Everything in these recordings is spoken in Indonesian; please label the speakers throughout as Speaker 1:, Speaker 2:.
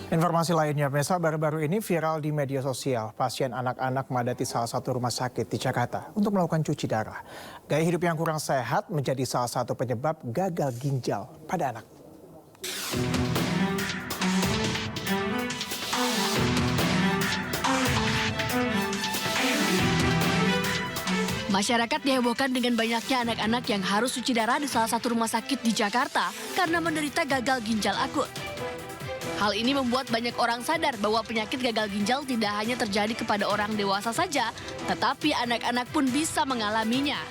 Speaker 1: Informasi lainnya, pemirsa, baru-baru ini viral di media sosial. Pasien anak-anak memadati salah satu rumah sakit di Jakarta untuk melakukan cuci darah. Gaya hidup yang kurang sehat menjadi salah satu penyebab gagal ginjal pada anak.
Speaker 2: Masyarakat dihebohkan dengan banyaknya anak-anak yang harus cuci darah di salah satu rumah sakit di Jakarta karena menderita gagal ginjal akut. Hal ini membuat banyak orang sadar bahwa penyakit gagal ginjal tidak hanya terjadi kepada orang dewasa saja, tetapi anak-anak pun bisa mengalaminya.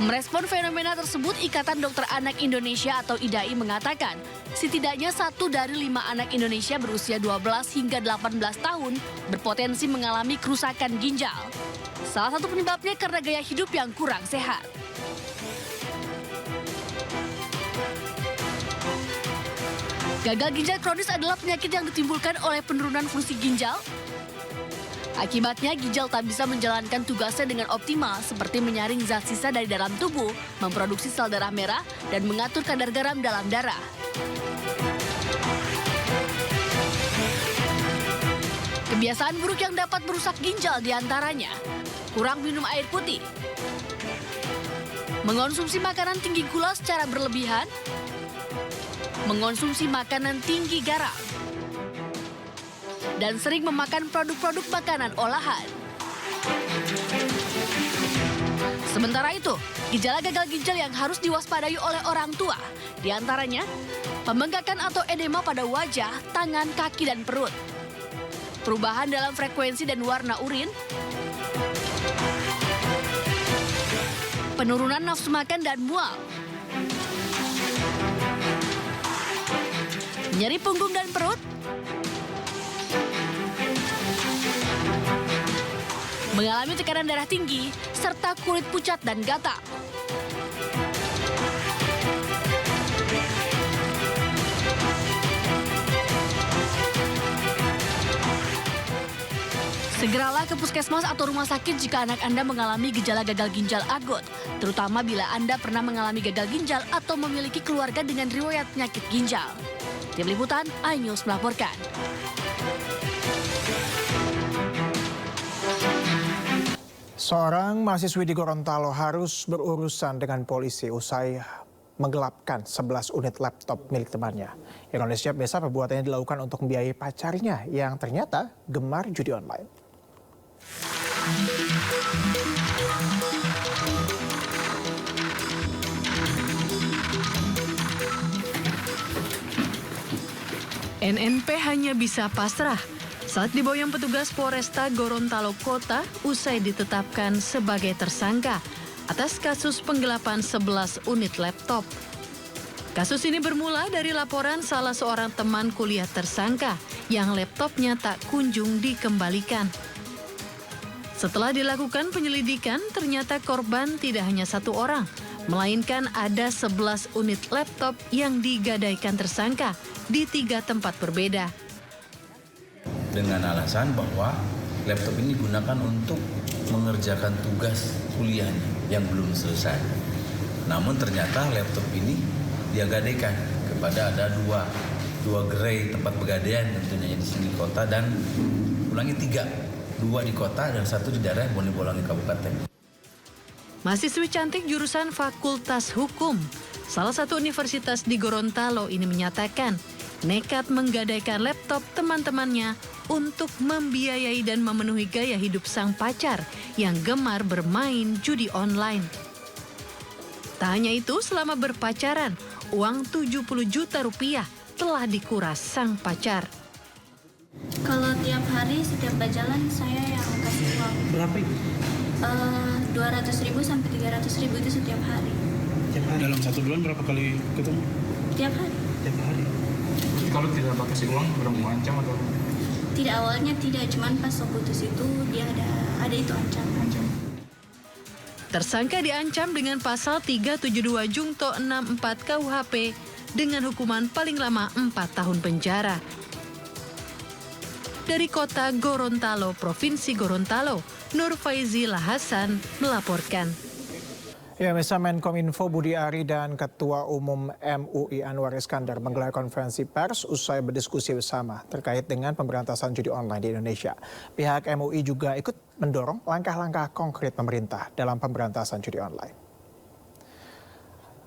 Speaker 2: Merespon fenomena tersebut, Ikatan Dokter Anak Indonesia atau IDAI mengatakan, setidaknya 1 dari 5 anak Indonesia berusia 12 hingga 18 tahun berpotensi mengalami kerusakan ginjal. Salah satu penyebabnya karena gaya hidup yang kurang sehat. Gagal ginjal kronis adalah penyakit yang ditimbulkan oleh penurunan fungsi ginjal. Akibatnya, ginjal tak bisa menjalankan tugasnya dengan optimal seperti menyaring zat sisa dari dalam tubuh, memproduksi sel darah merah, dan mengatur kadar garam dalam darah. Kebiasaan buruk yang dapat merusak ginjal diantaranya kurang minum air putih, mengonsumsi makanan tinggi gula secara berlebihan, mengonsumsi makanan tinggi garam, dan sering memakan produk-produk makanan olahan. Sementara itu, gejala gagal ginjal yang harus diwaspadai oleh orang tua, diantaranya pembengkakan atau edema pada wajah, tangan, kaki, dan perut, perubahan dalam frekuensi dan warna urin, penurunan nafsu makan dan mual, nyeri punggung dan perut, mengalami tekanan darah tinggi, serta kulit pucat dan gatal. Segeralah ke puskesmas atau rumah sakit jika anak Anda mengalami gejala gagal ginjal akut, terutama bila Anda pernah mengalami gagal ginjal atau memiliki keluarga dengan riwayat penyakit ginjal. Tim Liputan, iNews melaporkan.
Speaker 1: Seorang mahasiswi di Gorontalo harus berurusan dengan polisi usai menggelapkan 11 unit laptop milik temannya. Ironisnya, biasa perbuatannya dilakukan untuk membiayai pacarnya yang ternyata gemar judi online.
Speaker 3: NNP hanya bisa pasrah saat diboyong petugas Polresta Gorontalo Kota usai ditetapkan sebagai tersangka atas kasus penggelapan 11 unit laptop. Kasus ini bermula dari laporan salah seorang teman kuliah tersangka yang laptopnya tak kunjung dikembalikan. Setelah dilakukan penyelidikan, ternyata korban tidak hanya 1 orang, melainkan ada 11 unit laptop yang digadaikan tersangka di 3 tempat berbeda.
Speaker 4: Dengan alasan bahwa laptop ini digunakan untuk mengerjakan tugas kuliahnya yang belum selesai. Namun ternyata laptop ini dia gadaikan kepada ada dua gerai tempat pegadaian tentunya di sini kota dan ulangi 3, 2 di kota dan 1 di daerah Bonegolangi Kabupaten.
Speaker 3: Mahasiswi cantik jurusan Fakultas Hukum, salah satu universitas di Gorontalo ini menyatakan nekat menggadaikan laptop teman-temannya untuk membiayai dan memenuhi gaya hidup sang pacar yang gemar bermain judi online. Tak hanya itu, selama berpacaran, uang 70 juta rupiah telah dikuras sang pacar.
Speaker 5: Kalau tiap hari setiap jalan saya yang kasih uang.
Speaker 6: Berapa itu?
Speaker 5: 200.000 sampai 300.000 itu setiap hari.
Speaker 6: Tiap hari. Dalam 1 bulan berapa kali ketemu?
Speaker 5: Tiap hari.
Speaker 6: Tiap hari.
Speaker 7: Kalau tidak kasih uang, udah mengancam atau?
Speaker 5: Tidak, awalnya tidak, cuman pas putus itu dia ada itu ancaman.
Speaker 3: Tersangka diancam dengan pasal 372 Jungto 64 KUHP dengan hukuman paling lama 4 tahun penjara. Dari kota Gorontalo, Provinsi Gorontalo, Nur Faizila Hasan melaporkan.
Speaker 1: Ya, Menkominfo Budi Ari dan Ketua Umum MUI Anwar Iskandar menggelar konferensi pers usai berdiskusi bersama terkait dengan pemberantasan judi online di Indonesia. Pihak MUI juga ikut mendorong langkah-langkah konkret pemerintah dalam pemberantasan judi online.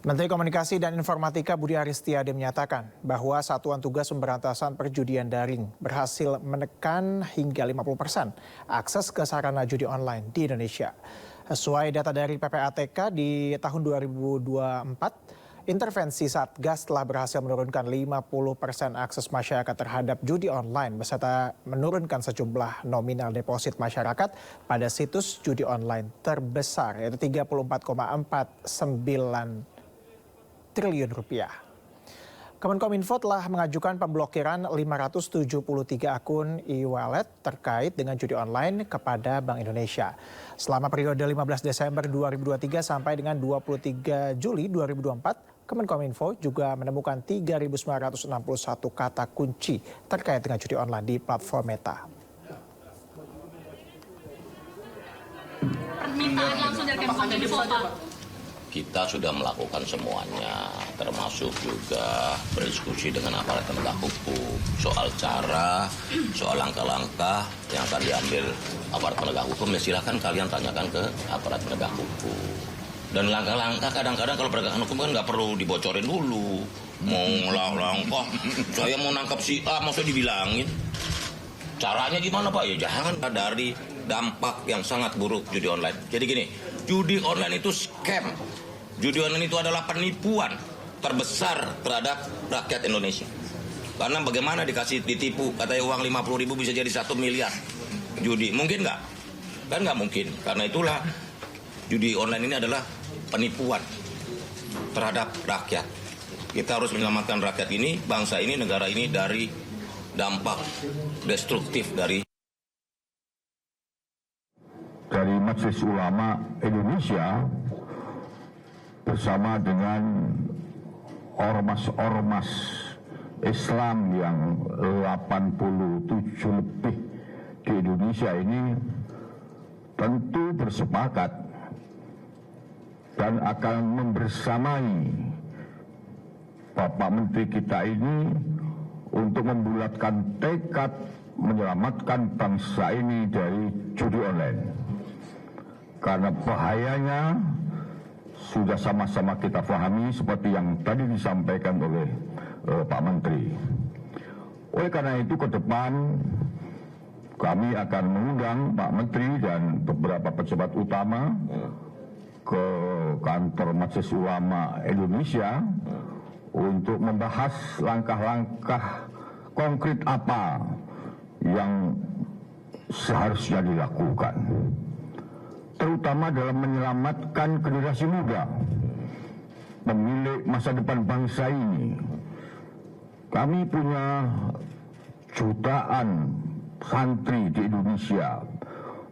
Speaker 1: Menteri Komunikasi dan Informatika Budi Ari Setiadi menyatakan bahwa Satuan Tugas Pemberantasan Perjudian Daring berhasil menekan hingga 50% akses ke sarana judi online di Indonesia. Sesuai data dari PPATK di tahun 2024, intervensi Satgas telah berhasil menurunkan 50% akses masyarakat terhadap judi online beserta menurunkan sejumlah nominal deposit masyarakat pada situs judi online terbesar yaitu 34,49 triliun rupiah. Kemenkominfo telah mengajukan pemblokiran 573 akun e-wallet terkait dengan judi online kepada Bank Indonesia. Selama periode 15 Desember 2023 sampai dengan 23 Juli 2024, Kemenkominfo juga menemukan 3.961 kata kunci terkait dengan judi online di platform Meta.
Speaker 2: Permintaan langsung dari Kemenkominfo, Pak.
Speaker 8: Kita sudah melakukan semuanya, termasuk juga berdiskusi dengan aparat penegak hukum soal cara, soal langkah-langkah yang akan diambil aparat penegak hukum. Ya silahkan kalian tanyakan ke aparat penegak hukum. Dan langkah-langkah kadang-kadang kalau penegakan hukum kan nggak perlu dibocorin dulu. Mau langkah, saya mau nangkap si A, maksudnya dibilangin. Caranya gimana Pak? Ya jangan dari dampak yang sangat buruk judi online. Jadi gini, judi online itu scam. Judi online itu adalah penipuan terbesar terhadap rakyat Indonesia. Karena bagaimana ditipu, katanya uang 50.000 bisa jadi 1 miliar. Judi, mungkin nggak? Kan nggak mungkin. Karena itulah judi online ini adalah penipuan terhadap rakyat. Kita harus menyelamatkan rakyat ini, bangsa ini, negara ini dari dampak destruktif dari
Speaker 9: Majelis Ulama Indonesia bersama dengan ormas-ormas Islam yang 87 lebih di Indonesia ini tentu bersepakat dan akan membersamai Bapak Menteri kita ini untuk membulatkan tekad menyelamatkan bangsa ini dari judi online. Karena bahayanya sudah sama-sama kita pahami seperti yang tadi disampaikan oleh Pak Menteri. Oleh karena itu ke depan kami akan mengundang Pak Menteri dan beberapa pejabat utama ke kantor Majelis Ulama Indonesia untuk membahas langkah-langkah konkret apa yang seharusnya dilakukan, terutama dalam menyelamatkan generasi muda, pemilik masa depan bangsa ini. Kami punya jutaan santri di Indonesia,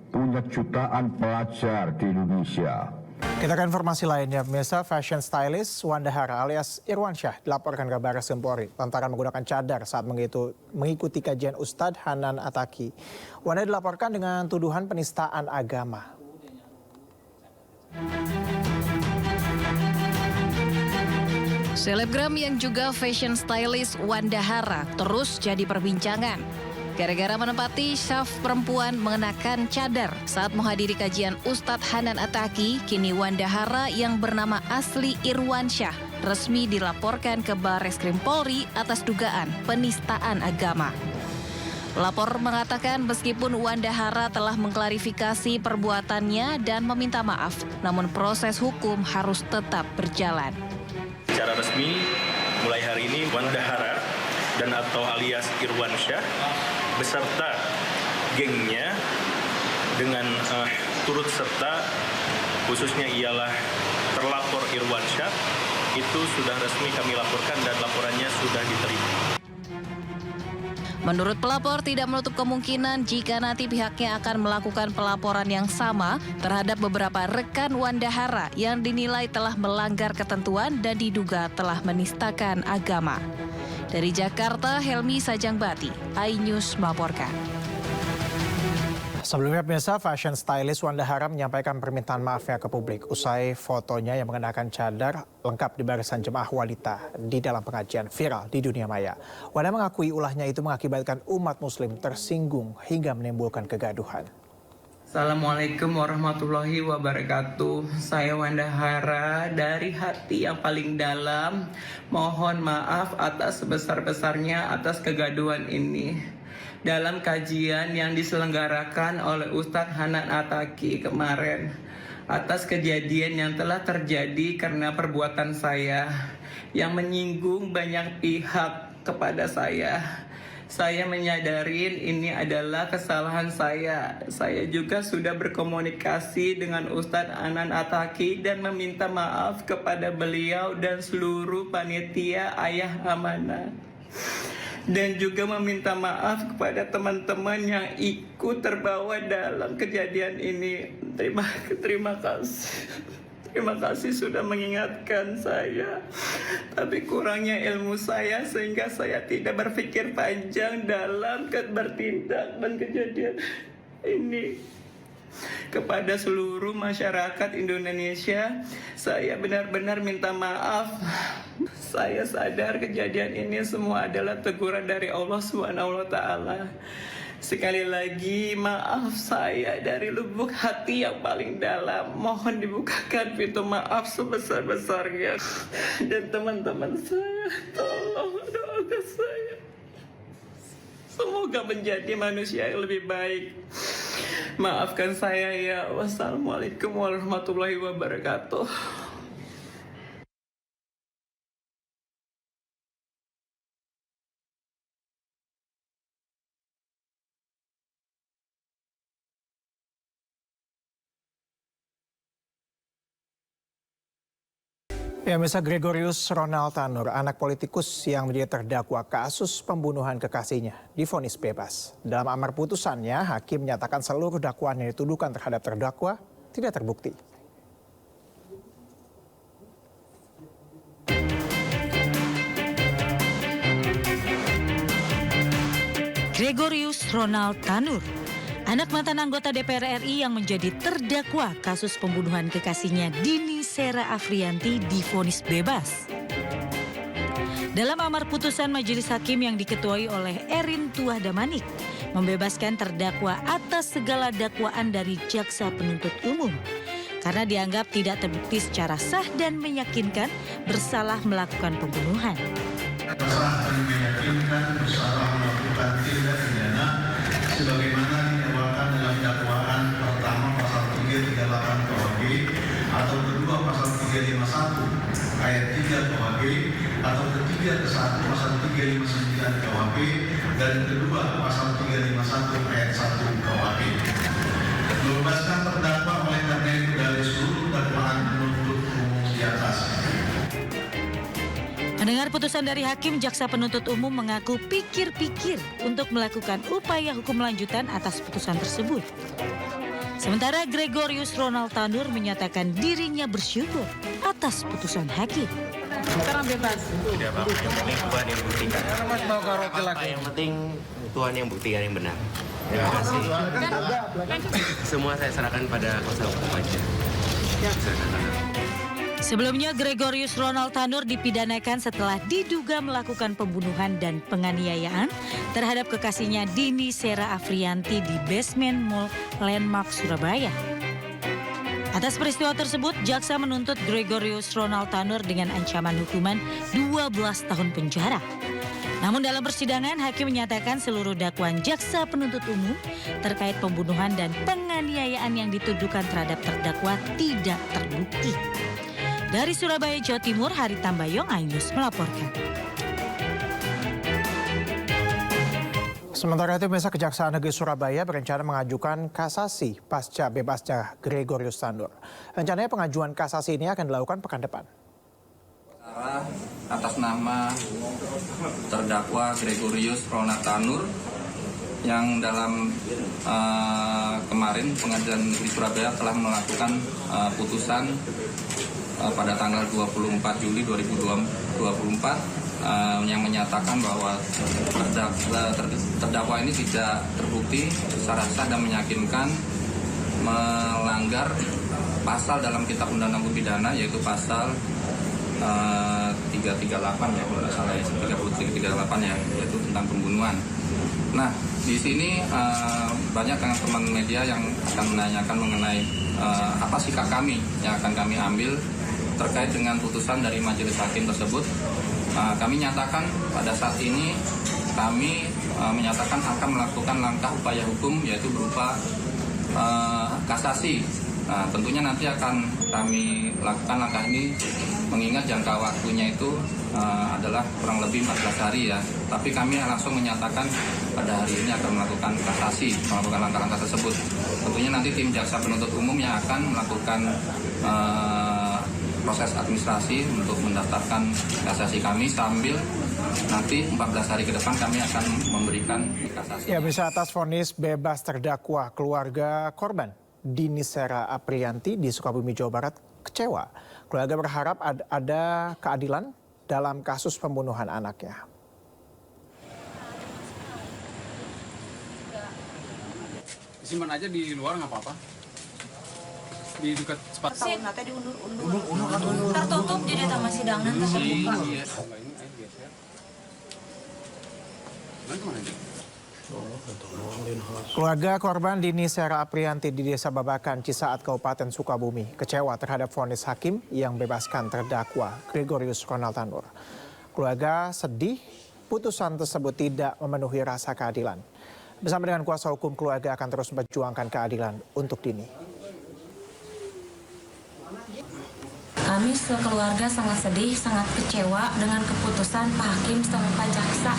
Speaker 9: punya jutaan pelajar di Indonesia.
Speaker 1: Kita ke informasi lainnya, pemirsa. Fashion stylist Wanda Hara alias Irwansyah dilaporkan ke Baris Krim Polri lantaran menggunakan cadar saat mengikuti kajian Ustadz Hanan Attaqi. Wanda dilaporkan dengan tuduhan penistaan agama.
Speaker 3: Selebgram yang juga fashion stylist Wanda Hara terus jadi perbincangan. Gara-gara menempati syaf perempuan mengenakan cadar saat menghadiri kajian Ustadz Hanan Attaqi, kini Wanda Hara yang bernama asli Irwansyah resmi dilaporkan ke Baris Krim Polri atas dugaan penistaan agama. Pelapor mengatakan meskipun Wanda Hara telah mengklarifikasi perbuatannya dan meminta maaf, namun proses hukum harus tetap berjalan.
Speaker 10: Secara resmi, mulai hari ini Wanda Hara dan atau alias Irwansyah beserta gengnya dengan turut serta khususnya ialah terlapor Irwansyah itu sudah resmi kami laporkan dan laporannya sudah diterima.
Speaker 3: Menurut pelapor tidak menutup kemungkinan jika nanti pihaknya akan melakukan pelaporan yang sama terhadap beberapa rekan Wanda Hara yang dinilai telah melanggar ketentuan dan diduga telah menistakan agama. Dari Jakarta, Helmi Sajangbati, iNews melaporkan.
Speaker 1: Sebelumnya pemirsa, fashion stylist Wanda Hara menyampaikan permintaan maafnya ke publik usai fotonya yang mengenakan cadar lengkap di barisan jemaah wanita di dalam pengajian viral di dunia maya. Wanda mengakui ulahnya itu mengakibatkan umat muslim tersinggung hingga menimbulkan kegaduhan.
Speaker 11: Assalamualaikum warahmatullahi wabarakatuh. Saya Wanda Hara dari hati yang paling dalam. Mohon maaf atas sebesar-besarnya atas kegaduhan ini. Dalam kajian yang diselenggarakan oleh Ustadz Hanan Ataki kemarin atas kejadian yang telah terjadi karena perbuatan saya yang menyinggung banyak pihak kepada saya menyadari ini adalah kesalahan saya. Saya juga sudah berkomunikasi dengan Ustadz Hanan Ataki dan meminta maaf kepada beliau dan seluruh panitia Ayah Amanah. Dan juga meminta maaf kepada teman-teman yang ikut terbawa dalam kejadian ini. Terima kasih. Terima kasih sudah mengingatkan saya. Tapi kurangnya ilmu saya sehingga saya tidak berpikir panjang dalam bertindak dan kejadian ini. Kepada seluruh masyarakat Indonesia, saya benar-benar minta maaf. Saya sadar kejadian ini semua adalah teguran dari Allah SWT. Sekali lagi maaf saya dari lubuk hati yang paling dalam. Mohon dibukakan pintu maaf sebesar-besarnya. Dan teman-teman saya, tolong doakan saya. Semoga menjadi manusia yang lebih baik. Maafkan saya ya. Wassalamualaikum warahmatullahi wabarakatuh.
Speaker 1: Ya, Misa Gregorius Ronald Tanur, anak politikus yang menjadi terdakwa kasus pembunuhan kekasihnya, divonis bebas. Dalam amar putusannya, hakim menyatakan seluruh dakwaan yang dituduhkan terhadap terdakwa tidak terbukti.
Speaker 12: Gregorius Ronald Tanur, anak mantan anggota DPR RI yang menjadi terdakwa kasus pembunuhan kekasihnya Dini Sera Afriyanti divonis bebas. Dalam amar putusan majelis hakim yang diketuai oleh Erin Tuah Damanik, membebaskan terdakwa atas segala dakwaan dari jaksa penuntut umum karena dianggap tidak terbukti secara sah dan meyakinkan bersalah melakukan pembunuhan.
Speaker 13: Sah dan meyakinkan bersalah melakukan tindak pidana sebagaimana dinyatakan dalam dakwaan pertama pasal 338 KUHP atau kedua pasal 351 ayat 3 KUHP atau ketiga ke 1 pasal 359 KUHP dan kedua pasal 351 ayat 1 KUHP. Membebaskan terdakwa oleh karena itu dari seluruh dakwaan penuntut umum di atas.
Speaker 12: Mendengar putusan dari hakim, jaksa penuntut umum mengaku pikir-pikir untuk melakukan upaya hukum lanjutan atas putusan tersebut. Sementara Gregorius Ronald Tanur menyatakan dirinya bersyukur atas putusan hakim.
Speaker 14: Sekarang bebas. Tidak apa, yang penting Tuhan yang buktikan. Yang penting Tuhan yang buktikan yang benar. Terima kasih. Semua saya serahkan pada kuasa hukum aja.
Speaker 12: Sebelumnya Gregorius Ronald Tanur dipidanakan setelah diduga melakukan pembunuhan dan penganiayaan terhadap kekasihnya Dini Sera Afriyanti di basement Mall Landmark Surabaya. Atas peristiwa tersebut, jaksa menuntut Gregorius Ronald Tanur dengan ancaman hukuman 12 tahun penjara. Namun dalam persidangan, hakim menyatakan seluruh dakwaan jaksa penuntut umum terkait pembunuhan dan penganiayaan yang dituduhkan terhadap terdakwa tidak terbukti. Dari Surabaya, Jawa Timur, Hari Tambayong, iNews melaporkan.
Speaker 1: Sementara itu, Mesa Kejaksaan Negeri Surabaya berencana mengajukan kasasi pasca bebasnya Gregorius Tanur. Rencananya pengajuan kasasi ini akan dilakukan pekan depan.
Speaker 15: Atas nama terdakwa Gregorius Ronald Tanur yang dalam kemarin Pengadilan Negeri Surabaya telah melakukan putusan pada tanggal 24 Juli 2024 yang menyatakan bahwa terdakwa ini tidak terbukti secara sah dan meyakinkan melanggar pasal dalam Kitab Undang-Undang Pidana, yaitu pasal 338 ya, kalau tidak salah ya, 338 ya, yaitu tentang pembunuhan. Nah, di sini banyak teman-teman media yang akan menanyakan mengenai apa sikap kami yang akan kami ambil terkait dengan putusan dari majelis hakim tersebut. Kami nyatakan pada saat ini kami menyatakan akan melakukan langkah upaya hukum, yaitu berupa kasasi. Nah, tentunya nanti akan kami lakukan langkah ini mengingat jangka waktunya itu adalah kurang lebih 14 hari ya. Tapi kami langsung menyatakan pada hari ini akan melakukan kasasi, melakukan langkah-langkah tersebut. Tentunya nanti tim jaksa penuntut umum yang akan melakukan proses administrasi untuk mendaftarkan kasasi kami, sambil nanti 14 hari ke depan kami akan memberikan kasasi.
Speaker 1: Ya, bisa atas vonis bebas terdakwa, keluarga korban Dini Sera Aprianti di Sukabumi, Jawa Barat kecewa. Keluarga berharap ada keadilan dalam kasus pembunuhan anaknya.
Speaker 7: Simpan aja di luar nggak apa-apa. Di dekat spot.
Speaker 16: Nanti diundur-undur. Tertutup jadi taman sidang nanti terbuka.
Speaker 1: Keluarga korban Dini Sera Aprianti di Desa Babakan, Cisaat, Kabupaten Sukabumi kecewa terhadap vonis hakim yang bebaskan terdakwa Gregorius Ronald Tanur. Keluarga sedih putusan tersebut tidak memenuhi rasa keadilan. Bersama dengan kuasa hukum, keluarga akan terus memperjuangkan keadilan untuk Dini.
Speaker 16: Kami sekeluarga sangat sedih, sangat kecewa dengan keputusan Pak Hakim sama Pak Jaksa.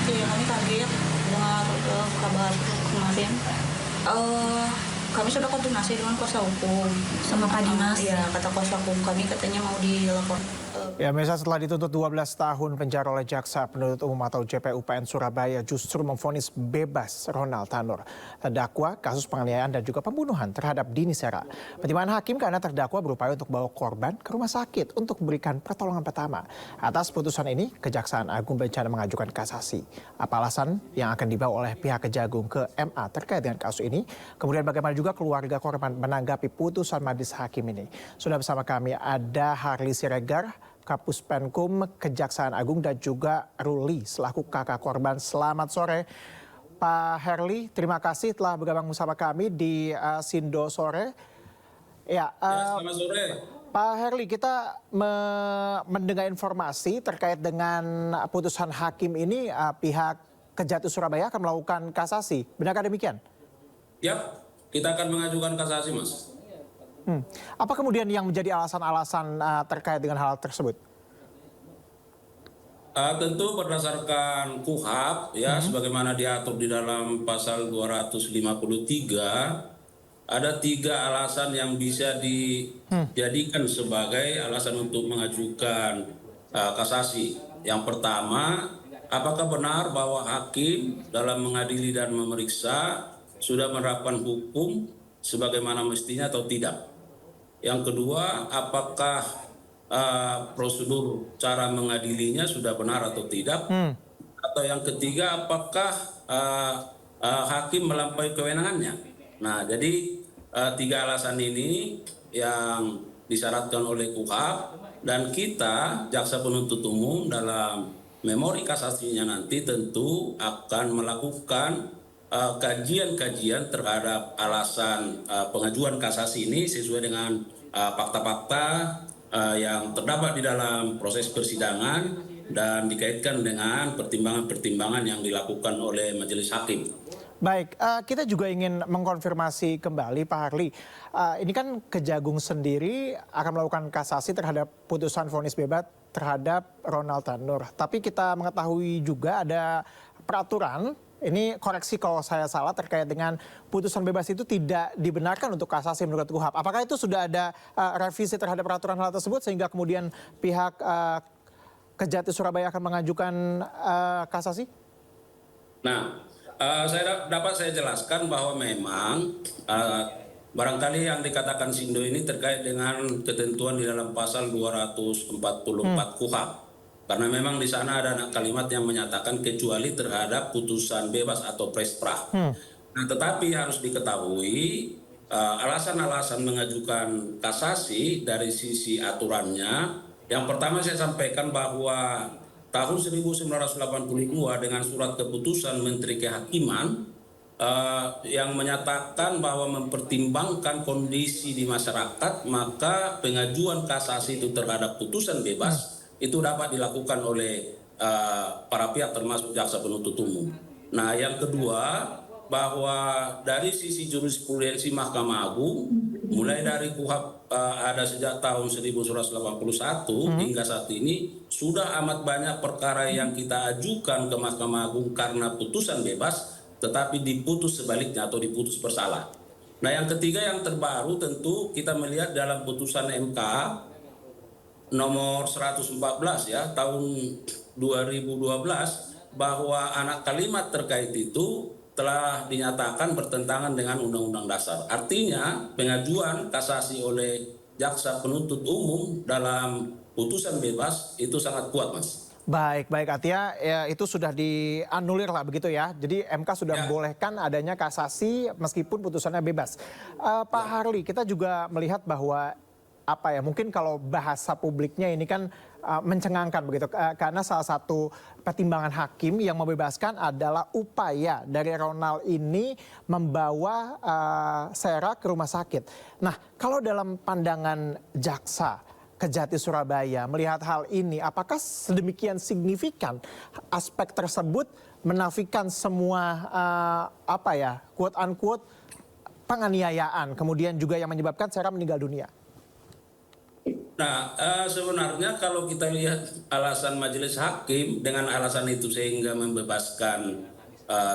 Speaker 16: Iya, kami kaget dengan kabar kemarin. Kami sudah koordinasi dengan kuasa hukum sama Pak Dimas. Ya, kata kuasa hukum kami katanya mau dilaporkan.
Speaker 1: Ya, Mesa, setelah dituntut 12 tahun penjara oleh Jaksa Penuntut Umum atau JPU PN Surabaya justru memvonis bebas Ronald Tanur, terdakwa kasus penganiayaan dan juga pembunuhan terhadap Dini Sera. Pertimbangan hakim karena terdakwa berupaya untuk bawa korban ke rumah sakit untuk memberikan pertolongan pertama. Atas putusan ini, Kejaksaan Agung berencana mengajukan kasasi. Apa alasan yang akan dibawa oleh pihak Kejagung ke MA terkait dengan kasus ini? Kemudian bagaimana juga keluarga korban menanggapi putusan majelis hakim ini? Sudah bersama kami ada Harli Siregar, Kapus Penkum Kejaksaan Agung, dan juga Ruli selaku kakak korban. Selamat sore Pak Herli, terima kasih telah bergabung bersama kami di Sindo Sore. Ya,
Speaker 17: selamat sore.
Speaker 1: Pak Herli, kita mendengar informasi terkait dengan putusan hakim ini, pihak Kejati Surabaya akan melakukan kasasi. Benarkah demikian?
Speaker 17: Ya, kita akan mengajukan kasasi, Mas.
Speaker 1: Apa kemudian yang menjadi alasan-alasan terkait dengan hal tersebut?
Speaker 17: Tentu berdasarkan KUHP ya, sebagaimana diatur di dalam pasal 253, ada 3 alasan yang bisa dijadikan sebagai alasan untuk mengajukan kasasi. Yang pertama, apakah benar bahwa hakim dalam mengadili dan memeriksa sudah menerapkan hukum sebagaimana mestinya atau tidak? Yang kedua, apakah prosedur cara mengadilinya sudah benar atau tidak? Atau yang ketiga, apakah hakim melampaui kewenangannya? Nah, jadi 3 alasan ini yang disyaratkan oleh KUHP, dan kita, Jaksa Penuntut Umum, dalam memori kasasinya nanti tentu akan melakukan kajian-kajian terhadap alasan pengajuan kasasi ini sesuai dengan fakta-fakta yang terdapat di dalam proses persidangan dan dikaitkan dengan pertimbangan-pertimbangan yang dilakukan oleh majelis hakim.
Speaker 1: Baik, kita juga ingin mengkonfirmasi kembali Pak Harli. Ini kan Kejagung sendiri akan melakukan kasasi terhadap putusan vonis bebas terhadap Ronald Tanur. Tapi kita mengetahui juga ada peraturan, ini koreksi kalau saya salah, terkait dengan putusan bebas itu tidak dibenarkan untuk kasasi menurut KUHP. Apakah itu sudah ada revisi terhadap peraturan hal tersebut sehingga kemudian pihak Kejati Surabaya akan mengajukan kasasi?
Speaker 17: Nah, dapat saya jelaskan bahwa memang barangkali yang dikatakan Sindo ini terkait dengan ketentuan di dalam pasal 244 KUHP. Karena memang di sana ada kalimat yang menyatakan kecuali terhadap putusan bebas atau presprah. Nah, tetapi harus diketahui alasan-alasan mengajukan kasasi dari sisi aturannya. Yang pertama saya sampaikan bahwa tahun 1982 dengan surat keputusan Menteri Kehakiman yang menyatakan bahwa mempertimbangkan kondisi di masyarakat, maka pengajuan kasasi itu terhadap putusan bebas itu dapat dilakukan oleh para pihak termasuk jaksa penuntut umum. Nah, yang kedua bahwa dari sisi jurisprudensi Mahkamah Agung mulai dari KUHP ada sejak tahun 1981 hingga saat ini sudah amat banyak perkara yang kita ajukan ke Mahkamah Agung karena putusan bebas tetapi diputus sebaliknya atau diputus bersalah. Nah, yang ketiga yang terbaru tentu kita melihat dalam putusan MK nomor 114 ya tahun 2012 bahwa anak kalimat terkait itu telah dinyatakan bertentangan dengan Undang-Undang Dasar. Artinya pengajuan kasasi oleh jaksa penuntut umum dalam putusan bebas itu sangat kuat, Mas.
Speaker 1: Baik, Atia, ya, itu sudah dianulir lah begitu ya. Jadi MK sudah membolehkan adanya kasasi meskipun putusannya bebas. Pak Harli, kita juga melihat bahwa mungkin kalau bahasa publiknya ini kan mencengangkan begitu, karena salah satu pertimbangan hakim yang membebaskan adalah upaya dari Ronald ini membawa Sera ke rumah sakit. Nah, kalau dalam pandangan jaksa Kejati Surabaya melihat hal ini, apakah sedemikian signifikan aspek tersebut menafikan semua quote unquote penganiayaan, kemudian juga yang menyebabkan Sera meninggal dunia?
Speaker 17: Nah, sebenarnya kalau kita lihat alasan majelis hakim dengan alasan itu sehingga membebaskan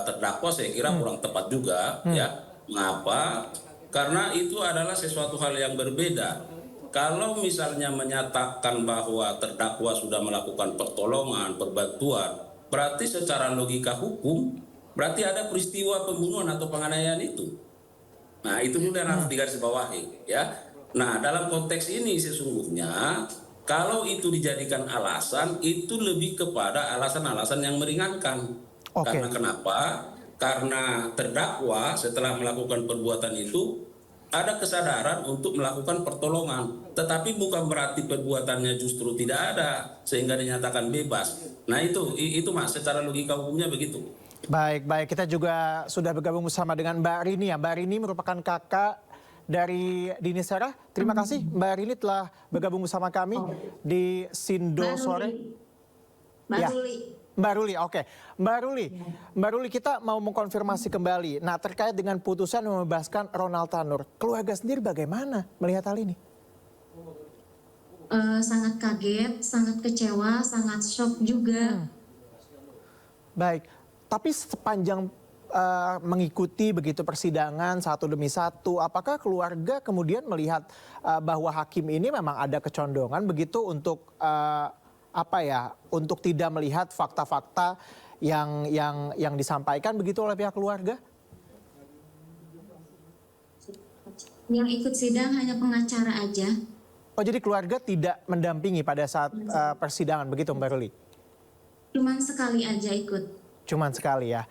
Speaker 17: terdakwa, saya kira kurang tepat juga ya. Mengapa? Karena itu adalah sesuatu hal yang berbeda. Kalau misalnya menyatakan bahwa terdakwa sudah melakukan pertolongan, perbantuan, berarti secara logika hukum berarti ada peristiwa pembunuhan atau penganiayaan itu. Nah, itu juga yang harus digarisbawahi ya. Nah, dalam konteks ini sesungguhnya kalau itu dijadikan alasan, itu lebih kepada alasan-alasan yang meringankan. Karena kenapa? Karena terdakwa setelah melakukan perbuatan itu ada kesadaran untuk melakukan pertolongan. Tetapi bukan berarti perbuatannya justru tidak ada sehingga dinyatakan bebas. Nah, itu Mas, secara logika hukumnya begitu.
Speaker 1: Baik, kita juga sudah bergabung bersama dengan Mbak Rini ya. Mbak Rini merupakan kakak dari Dini Sera. Terima kasih Mbak Rini telah bergabung bersama kami di Sindo Sore. Mbak Ruli, oke. Mbak Ruli, kita mau mengkonfirmasi kembali. Nah, terkait dengan putusan membebaskan Ronald Tanur, keluarga sendiri bagaimana melihat hal ini?
Speaker 16: Sangat kaget, sangat kecewa, sangat shock juga.
Speaker 1: Baik, tapi sepanjang mengikuti begitu persidangan satu demi satu, apakah keluarga kemudian melihat bahwa hakim ini memang ada kecondongan begitu untuk untuk tidak melihat fakta-fakta yang disampaikan begitu oleh pihak keluarga?
Speaker 16: Yang ikut sidang hanya pengacara aja.
Speaker 1: Oh, jadi keluarga tidak mendampingi pada saat persidangan begitu, Mbak Ruli?
Speaker 16: Cuman sekali aja ikut.
Speaker 1: Cuman sekali ya.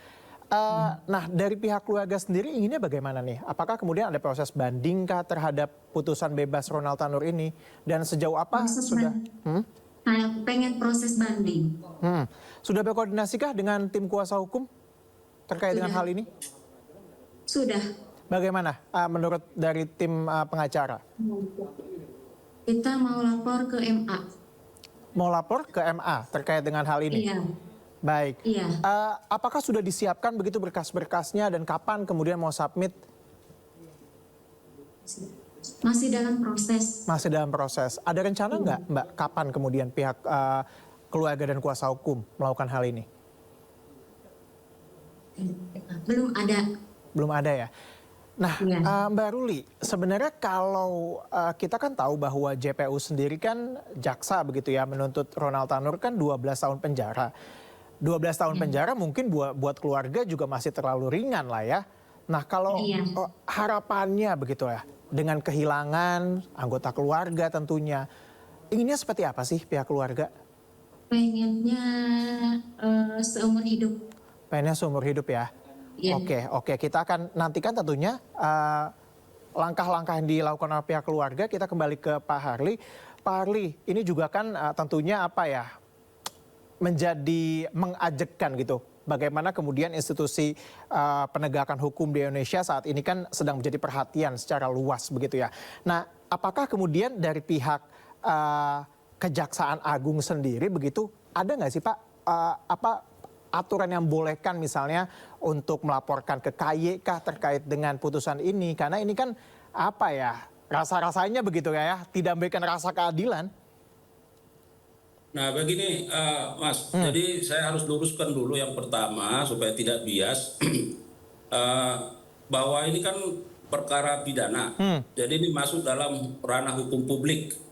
Speaker 1: Nah, dari pihak keluarga sendiri inginnya bagaimana nih? Apakah kemudian ada proses bandingkah terhadap putusan bebas Ronald Tanur ini? Dan sejauh apa sudah?
Speaker 16: Pengen proses banding.
Speaker 1: Sudah berkoordinasikah dengan tim kuasa hukum terkait dengan hal ini?
Speaker 16: Sudah.
Speaker 1: Bagaimana menurut dari tim pengacara?
Speaker 16: Kita mau lapor ke MA.
Speaker 1: Mau lapor ke MA terkait dengan hal ini?
Speaker 16: Iya.
Speaker 1: Baik.
Speaker 16: Iya.
Speaker 1: Apakah sudah disiapkan begitu berkas-berkasnya dan kapan kemudian mau submit?
Speaker 16: Masih dalam proses.
Speaker 1: Masih dalam proses. Ada rencana nggak, Mbak, kapan kemudian pihak keluarga dan kuasa hukum melakukan hal ini?
Speaker 16: Belum ada.
Speaker 1: Belum ada ya? Nah, Mbak Ruli, sebenarnya kalau kita kan tahu bahwa JPU sendiri kan jaksa begitu ya, menuntut Ronald Tanur kan 12 tahun penjara. 12 tahun penjara mungkin buat keluarga juga masih terlalu ringan lah ya. Nah, kalau harapannya begitu ya, dengan kehilangan anggota keluarga tentunya, inginnya seperti apa sih pihak keluarga?
Speaker 16: Pengennya seumur hidup.
Speaker 1: Pengennya seumur hidup ya?
Speaker 16: Iya.
Speaker 1: Oke. Kita akan nantikan tentunya langkah-langkah yang dilakukan oleh pihak keluarga. Kita kembali ke Pak Harli. Pak Harli, ini juga kan tentunya apa ya, menjadi mengajekkan gitu. Bagaimana kemudian institusi penegakan hukum di Indonesia saat ini kan sedang menjadi perhatian secara luas begitu ya. Nah, apakah kemudian dari pihak Kejaksaan Agung sendiri begitu, ada nggak sih Pak aturan yang bolehkan misalnya untuk melaporkan ke KYK terkait dengan putusan ini? Karena ini kan apa ya, rasa-rasanya begitu ya, tidak memberikan rasa keadilan.
Speaker 17: Nah begini Mas, jadi saya harus luruskan dulu yang pertama supaya tidak bias, bahwa ini kan perkara pidana, jadi ini masuk dalam ranah hukum publik.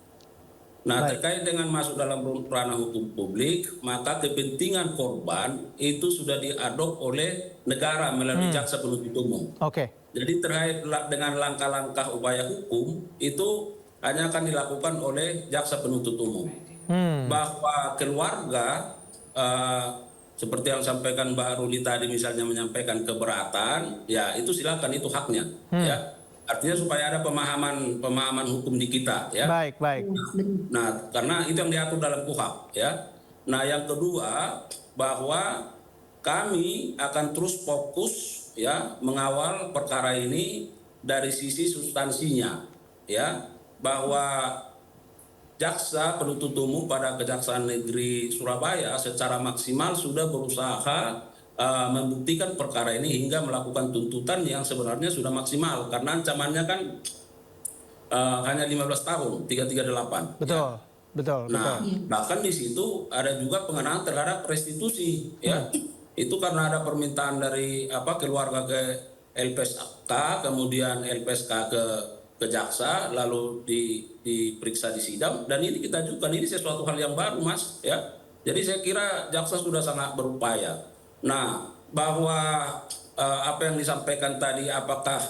Speaker 17: Nah, terkait dengan masuk dalam ranah hukum publik, maka kepentingan korban itu sudah diadop oleh negara melalui jaksa penuntut umum. Jadi terkait dengan langkah-langkah upaya hukum itu hanya akan dilakukan oleh jaksa penuntut umum. Bahwa keluarga seperti yang sampaikan Mbak Ruli tadi misalnya menyampaikan keberatan, ya itu silakan, itu haknya, ya. Artinya supaya ada pemahaman hukum di kita, ya.
Speaker 1: Baik.
Speaker 17: Nah, karena itu yang diatur dalam KUHP, ya. Nah, yang kedua bahwa kami akan terus fokus, ya, mengawal perkara ini dari sisi substansinya, ya, bahwa jaksa penuntut umum pada Kejaksaan Negeri Surabaya secara maksimal sudah berusaha membuktikan perkara ini hingga melakukan tuntutan yang sebenarnya sudah maksimal, karena ancamannya kan hanya 15 tahun, 338.
Speaker 1: Betul.
Speaker 17: Nah, bahkan di situ ada juga pengenaan terhadap restitusi, ya. Itu karena ada permintaan dari keluarga ke LPSK, kemudian LPSK ke jaksa, lalu diperiksa di sidang, dan ini kita ajukan. Ini sesuatu hal yang baru, Mas, ya. Jadi saya kira jaksa sudah sangat berupaya. Nah, bahwa apa yang disampaikan tadi, apakah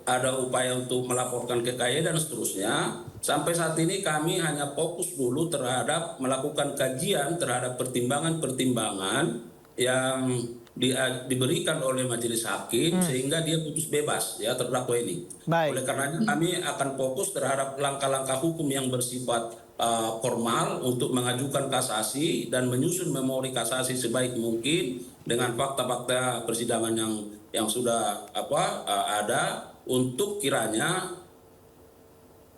Speaker 17: ada upaya untuk melaporkan ke KYK dan seterusnya, sampai saat ini kami hanya fokus dulu terhadap melakukan kajian terhadap pertimbangan-pertimbangan yang diberikan oleh majelis hakim sehingga dia putus bebas, ya, terdakwa ini. Oleh karenanya kami akan fokus terhadap langkah-langkah hukum yang bersifat formal untuk mengajukan kasasi dan menyusun memori kasasi sebaik mungkin dengan fakta-fakta persidangan yang sudah ada, untuk kiranya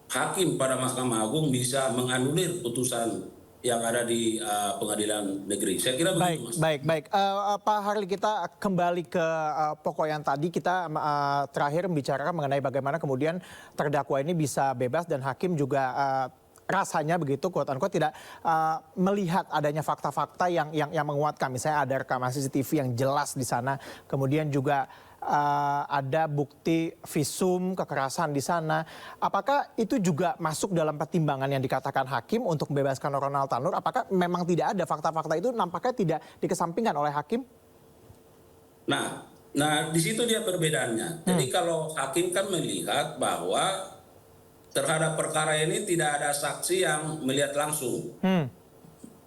Speaker 17: hakim pada Mahkamah Agung bisa menganulir putusan yang ada di pengadilan negeri. Saya kira begitu, Mas.
Speaker 1: Baik. Pak Harli, kita kembali ke pokok yang tadi kita terakhir membicarakan mengenai bagaimana kemudian terdakwa ini bisa bebas dan hakim juga rasanya begitu, quote unquote, tidak melihat adanya fakta-fakta yang menguatkan. Misalnya ada rekaman CCTV yang jelas di sana, kemudian juga ada bukti visum kekerasan di sana. Apakah itu juga masuk dalam pertimbangan yang dikatakan hakim untuk membebaskan Ronald Tanur? Apakah memang tidak ada fakta-fakta itu nampaknya tidak dikesampingkan oleh hakim?
Speaker 17: Nah di situ dia perbedaannya. Jadi kalau hakim kan melihat bahwa terhadap perkara ini tidak ada saksi yang melihat langsung.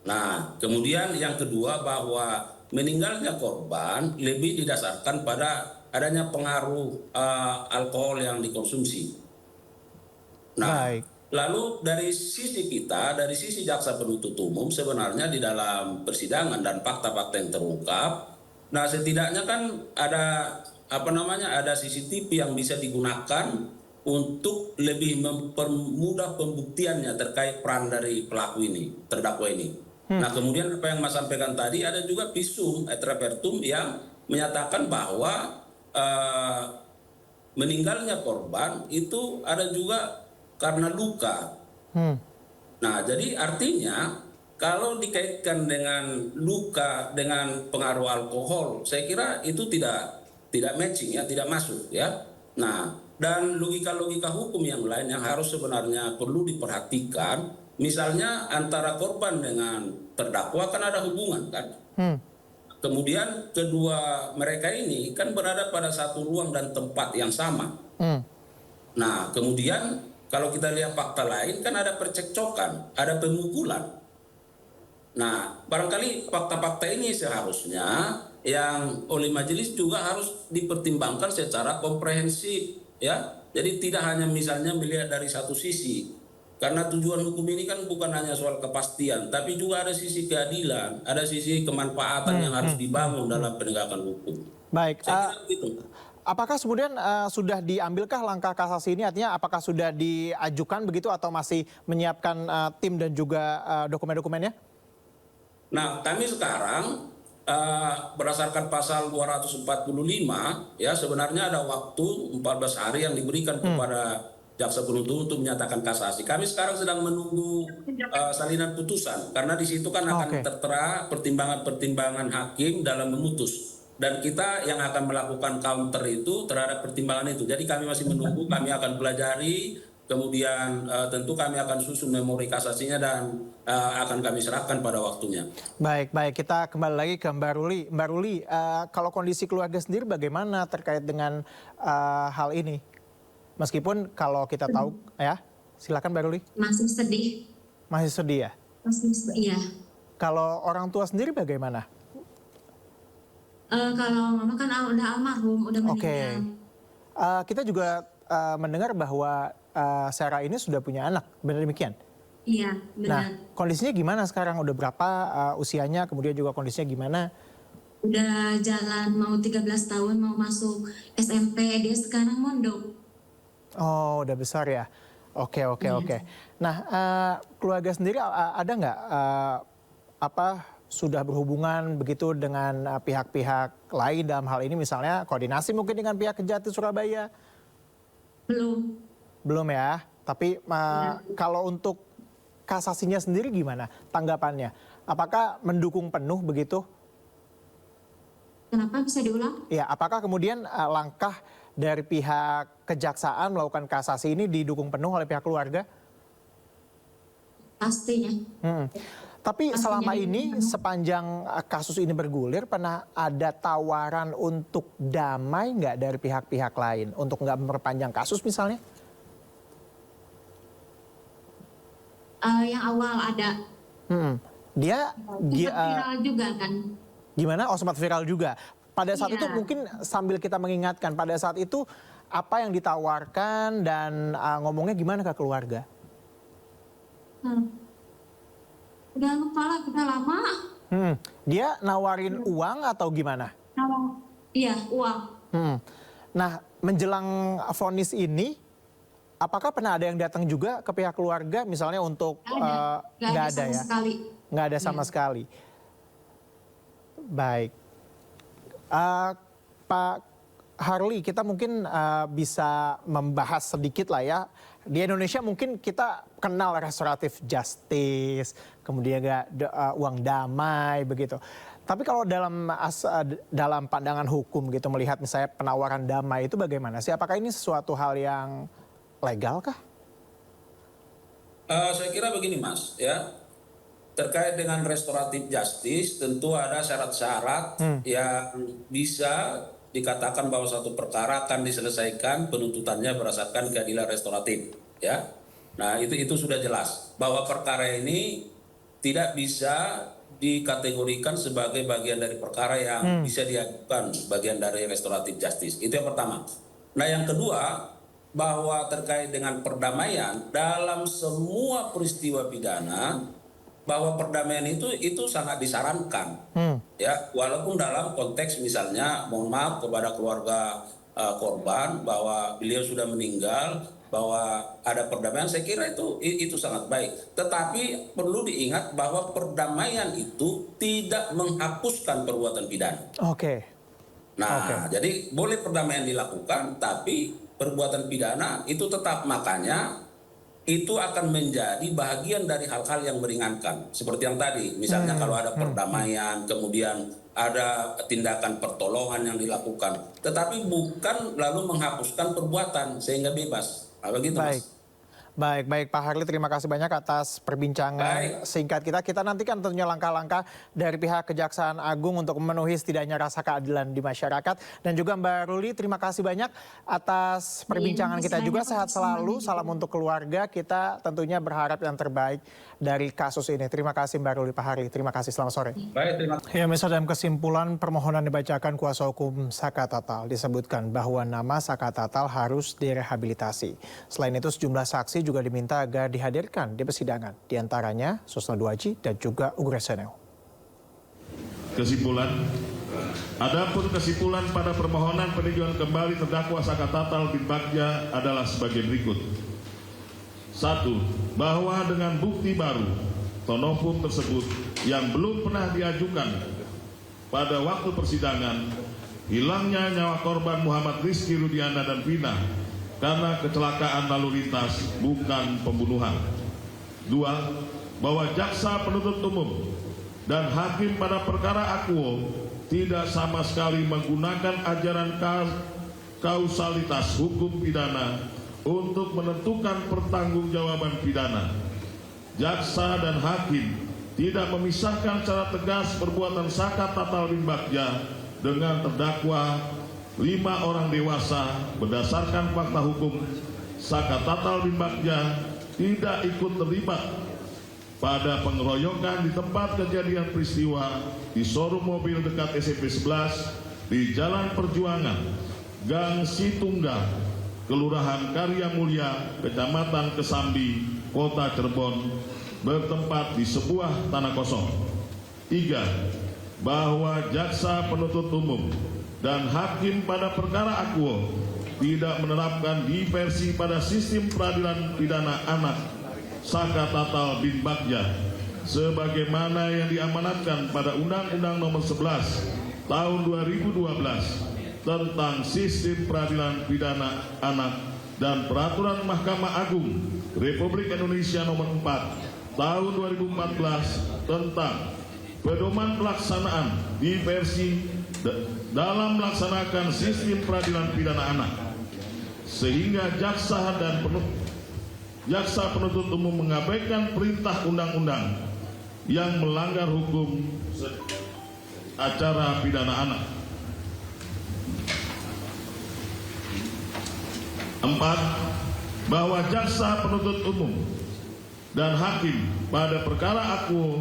Speaker 17: Nah, kemudian yang kedua bahwa meninggalnya korban lebih didasarkan pada adanya pengaruh alkohol yang dikonsumsi. Nah, lalu dari sisi kita, dari sisi jaksa penuntut umum, sebenarnya di dalam persidangan dan fakta-fakta yang terungkap, nah setidaknya kan ada ada CCTV yang bisa digunakan untuk lebih mempermudah pembuktiannya terkait peran dari pelaku ini, terdakwa ini. Nah, kemudian apa yang Mas sampaikan tadi, ada juga visum et repertum yang menyatakan bahwa meninggalnya korban itu ada juga karena luka. Nah, jadi artinya kalau dikaitkan dengan luka dengan pengaruh alkohol, saya kira itu tidak matching, ya, tidak masuk, ya. Nah, dan logika-logika hukum yang lain yang harus sebenarnya perlu diperhatikan, misalnya antara korban dengan terdakwa kan ada hubungan, kan. Kemudian kedua mereka ini kan berada pada satu ruang dan tempat yang sama. Nah, kemudian kalau kita lihat fakta lain kan ada percekcokan, ada pemukulan. Nah, barangkali fakta-fakta ini seharusnya yang oleh majelis juga harus dipertimbangkan secara komprehensif, ya. Jadi tidak hanya misalnya melihat dari satu sisi, karena tujuan hukum ini kan bukan hanya soal kepastian, tapi juga ada sisi keadilan, ada sisi kemanfaatan yang harus dibangun dalam penegakan hukum.
Speaker 1: Baik,
Speaker 17: Saya kira begitu.
Speaker 1: apakah kemudian sudah diambilkah langkah kasasi ini? Artinya apakah sudah diajukan begitu atau masih menyiapkan tim dan juga dokumen-dokumennya?
Speaker 17: Nah, kami sekarang berdasarkan pasal 245 ya sebenarnya ada waktu 14 hari yang diberikan kepada jaksa penuntut untuk menyatakan kasasi. Kami sekarang sedang menunggu salinan putusan karena di situ kan akan tertera pertimbangan-pertimbangan hakim dalam memutus. Dan kita yang akan melakukan counter itu terhadap pertimbangan itu. Jadi kami masih menunggu, kami akan pelajari, kemudian tentu kami akan susun memori kasasinya dan akan kami serahkan pada waktunya.
Speaker 1: Baik, kita kembali lagi ke Mbak Ruli. Mbak Ruli, kalau kondisi keluarga sendiri bagaimana terkait dengan hal ini? Meskipun kalau kita tahu, ya silakan Mbak Ruli.
Speaker 16: Masih sedih.
Speaker 1: Masih sedih ya?
Speaker 16: Masih, iya.
Speaker 1: Kalau orang tua sendiri bagaimana?
Speaker 16: Kalau mama kan udah almarhum, udah meninggal.
Speaker 1: Kita juga mendengar bahwa Sarah ini sudah punya anak, benar demikian?
Speaker 16: Iya, benar.
Speaker 1: Nah, kondisinya gimana sekarang? Udah berapa usianya? Kemudian juga kondisinya gimana?
Speaker 16: Udah jalan mau 13 tahun, mau masuk SMP, dia sekarang mondok.
Speaker 1: Oh, udah besar ya? Oke. Nah, keluarga sendiri ada nggak sudah berhubungan begitu dengan pihak-pihak lain dalam hal ini, misalnya koordinasi mungkin dengan pihak Kejati Surabaya? Belum ya. Tapi kalau untuk kasasinya sendiri gimana tanggapannya? Apakah mendukung penuh begitu?
Speaker 16: Kenapa, bisa diulang?
Speaker 1: Ya, apakah kemudian langkah dari pihak kejaksaan melakukan kasasi ini didukung penuh oleh pihak keluarga?
Speaker 16: Pastinya.
Speaker 1: Tapi selama ini sepanjang kasus ini bergulir pernah ada tawaran untuk damai nggak dari pihak-pihak lain untuk nggak memperpanjang kasus misalnya?
Speaker 16: Yang awal ada.
Speaker 1: Dia
Speaker 16: viral juga kan?
Speaker 1: Gimana? Oh, sempat viral juga. Pada saat itu mungkin sambil kita mengingatkan pada saat itu apa yang ditawarkan dan ngomongnya gimana ke keluarga?
Speaker 16: Udah lupa lah, udah lama.
Speaker 1: Dia nawarin uang atau gimana?
Speaker 16: Iya, uang.
Speaker 1: Nah, menjelang vonis ini, apakah pernah ada yang datang juga ke pihak keluarga, misalnya untuk nggak ada ya? Nggak ada sama sekali. Baik, Pak Harli, kita mungkin bisa membahas sedikit lah ya. Di Indonesia mungkin kita kenal restoratif justice, kemudian uang damai begitu. Tapi kalau dalam pandangan hukum gitu melihat misalnya penawaran damai itu bagaimana sih? Apakah ini sesuatu hal yang legal kah?
Speaker 17: Saya kira begini Mas, ya. Terkait dengan restoratif justice tentu ada syarat-syarat yang bisa dikatakan bahwa suatu perkara akan diselesaikan penuntutannya berdasarkan keadilan restoratif, ya. Nah, itu sudah jelas bahwa perkara ini tidak bisa dikategorikan sebagai bagian dari perkara yang bisa diajukan bagian dari restoratif justice. Itu yang pertama. Nah, yang kedua, bahwa terkait dengan perdamaian dalam semua peristiwa pidana, bahwa perdamaian itu sangat disarankan, ya, walaupun dalam konteks misalnya mohon maaf kepada keluarga korban bahwa beliau sudah meninggal, bahwa ada perdamaian, saya kira itu sangat baik. Tetapi perlu diingat bahwa perdamaian itu tidak menghapuskan perbuatan pidana. Nah, jadi boleh perdamaian dilakukan, tapi perbuatan pidana itu tetap, makanya itu akan menjadi bagian dari hal-hal yang meringankan. Seperti yang tadi, misalnya kalau ada perdamaian, kemudian ada tindakan pertolongan yang dilakukan. Tetapi bukan lalu menghapuskan perbuatan sehingga bebas. Begitu, Mas.
Speaker 1: Baik Pak Harli, terima kasih banyak atas perbincangan singkat kita. Kita nantikan tentunya langkah-langkah dari pihak Kejaksaan Agung untuk memenuhi setidaknya rasa keadilan di masyarakat. Dan juga Mbak Ruli, terima kasih banyak atas perbincangan kita juga. Sehat selalu, salam untuk keluarga. Kita tentunya berharap yang terbaik dari kasus ini. Terima kasih Mbak Ruli, Pak Harli. Terima kasih, selamat sore.
Speaker 17: Baik, terima kasih.
Speaker 1: Ya, misal dalam kesimpulan permohonan dibacakan kuasa hukum Saka Tatal disebutkan bahwa nama Saka Tatal harus direhabilitasi. Selain itu sejumlah saksi juga diminta agar dihadirkan di persidangan, diantaranya Susno Duaji dan juga Ugres Seneo.
Speaker 18: Kesimpulan, adapun kesimpulan pada permohonan peninjauan kembali terdakwa Saka Tatal bin Bagja adalah sebagai berikut. 1. Bahwa dengan bukti baru tonopum tersebut yang belum pernah diajukan pada waktu persidangan, hilangnya nyawa korban Muhammad Rizky Rudiana dan Vina karena kecelakaan lalu lintas, bukan pembunuhan. 2. Bahwa jaksa penuntut umum dan hakim pada perkara akuo tidak sama sekali menggunakan ajaran kausalitas hukum pidana untuk menentukan pertanggungjawaban pidana. Jaksa dan hakim tidak memisahkan secara tegas perbuatan Saka Tatal bin Bagja dengan terdakwa 5 orang dewasa berdasarkan fakta hukum. Saka Tatal bin Bagja tidak ikut terlibat pada pengeroyokan di tempat kejadian peristiwa di showroom mobil dekat SMP 11 di Jalan Perjuangan, Gang Situngga, Kelurahan Karya Mulia, Kecamatan Kesambi, Kota Cirebon, bertempat di sebuah tanah kosong. 3. Bahwa jaksa penuntut umum dan hakim pada perkara akuo tidak menerapkan diversi pada sistem peradilan pidana anak Saka Tatal bin Bagja sebagaimana yang diamanatkan pada Undang-Undang Nomor 11 Tahun 2012 tentang sistem peradilan pidana anak dan Peraturan Mahkamah Agung Republik Indonesia Nomor 4 Tahun 2014 tentang pedoman pelaksanaan diversi dalam melaksanakan sistem peradilan pidana anak, sehingga jaksa penuntut umum mengabaikan perintah undang-undang yang melanggar hukum acara pidana anak. 4. Bahwa jaksa penuntut umum dan hakim pada perkara akuo